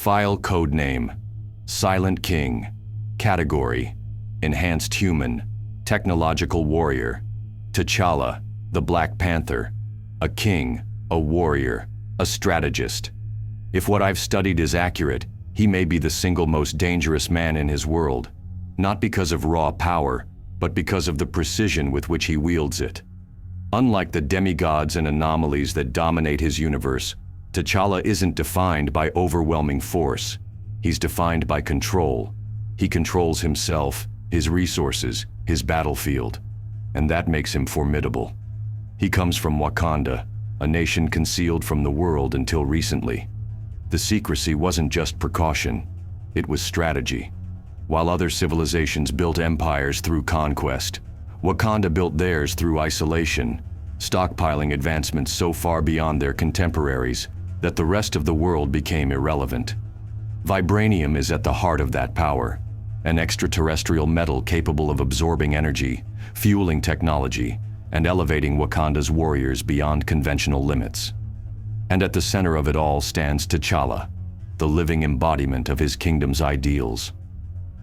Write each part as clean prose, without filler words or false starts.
File code name: Silent King. Category: Enhanced Human. Technological Warrior. T'Challa, the Black Panther. A king, a warrior, a strategist. If what I've studied is accurate, he may be the single most dangerous man in his world, not because of raw power, but because of the precision with which he wields it. Unlike the demigods and anomalies that dominate his universe, T'Challa isn't defined by overwhelming force. He's defined by control. He controls himself, his resources, his battlefield, and that makes him formidable. He comes from Wakanda, a nation concealed from the world until recently. The secrecy wasn't just precaution, it was strategy. While other civilizations built empires through conquest, Wakanda built theirs through isolation, stockpiling advancements so far beyond their contemporaries that the rest of the world became irrelevant. Vibranium is at the heart of that power, an extraterrestrial metal capable of absorbing energy, fueling technology, and elevating Wakanda's warriors beyond conventional limits. And at the center of it all stands T'Challa, the living embodiment of his kingdom's ideals.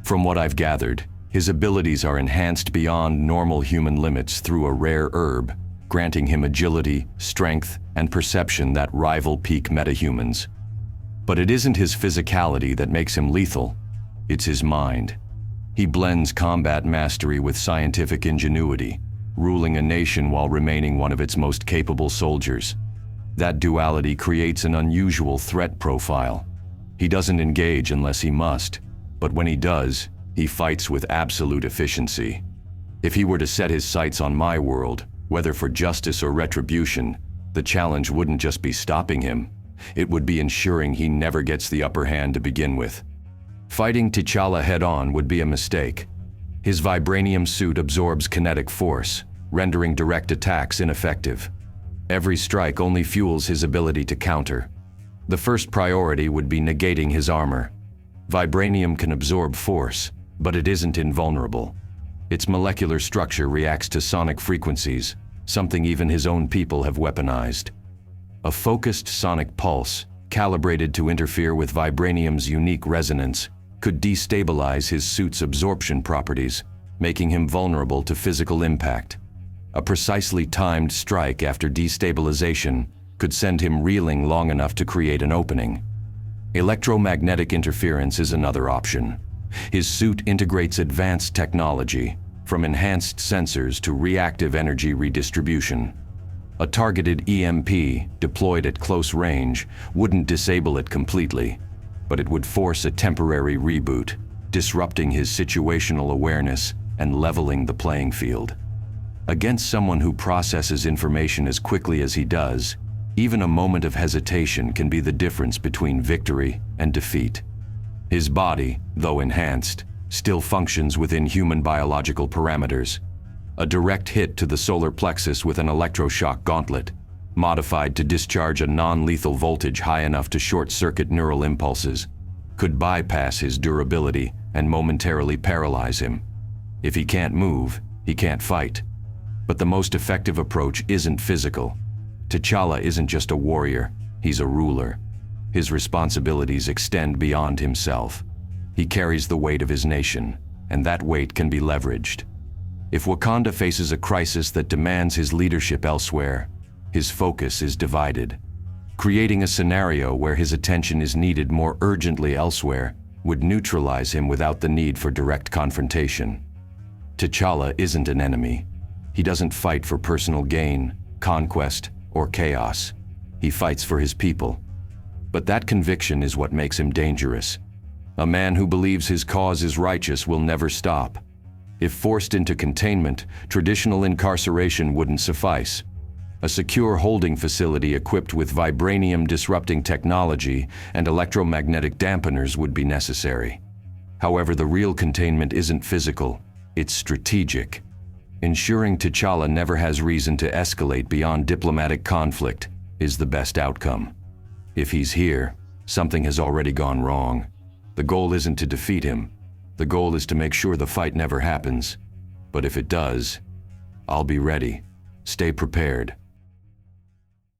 From what I've gathered, his abilities are enhanced beyond normal human limits through a rare herb, granting him agility, strength, and perception that rival peak metahumans. But it isn't his physicality that makes him lethal, it's his mind. He blends combat mastery with scientific ingenuity, ruling a nation while remaining one of its most capable soldiers. That duality creates an unusual threat profile. He doesn't engage unless he must, but when he does, he fights with absolute efficiency. If he were to set his sights on my world, whether for justice or retribution, the challenge wouldn't just be stopping him, it would be ensuring he never gets the upper hand to begin with. Fighting T'Challa head-on would be a mistake. His vibranium suit absorbs kinetic force, rendering direct attacks ineffective. Every strike only fuels his ability to counter. The first priority would be negating his armor. Vibranium can absorb force, but it isn't invulnerable. Its molecular structure reacts to sonic frequencies, something even his own people have weaponized. A focused sonic pulse, calibrated to interfere with vibranium's unique resonance, could destabilize his suit's absorption properties, making him vulnerable to physical impact. A precisely timed strike after destabilization could send him reeling long enough to create an opening. Electromagnetic interference is another option. His suit integrates advanced technology, from enhanced sensors to reactive energy redistribution. A targeted EMP, deployed at close range, wouldn't disable it completely, but it would force a temporary reboot, disrupting his situational awareness and leveling the playing field. Against someone who processes information as quickly as he does, even a moment of hesitation can be the difference between victory and defeat. His body, though enhanced, still functions within human biological parameters. A direct hit to the solar plexus with an electroshock gauntlet, modified to discharge a non-lethal voltage high enough to short-circuit neural impulses, could bypass his durability and momentarily paralyze him. If he can't move, he can't fight. But the most effective approach isn't physical. T'Challa isn't just a warrior, he's a ruler. His responsibilities extend beyond himself. He carries the weight of his nation, and that weight can be leveraged. If Wakanda faces a crisis that demands his leadership elsewhere, his focus is divided. Creating a scenario where his attention is needed more urgently elsewhere would neutralize him without the need for direct confrontation. T'Challa isn't an enemy. He doesn't fight for personal gain, conquest, or chaos. He fights for his people. But that conviction is what makes him dangerous. A man who believes his cause is righteous will never stop. If forced into containment, traditional incarceration wouldn't suffice. A secure holding facility equipped with vibranium-disrupting technology and electromagnetic dampeners would be necessary. However, the real containment isn't physical, it's strategic. Ensuring T'Challa never has reason to escalate beyond diplomatic conflict is the best outcome. If he's here, something has already gone wrong. The goal isn't to defeat him. The goal is to make sure the fight never happens. But if it does, I'll be ready. Stay prepared.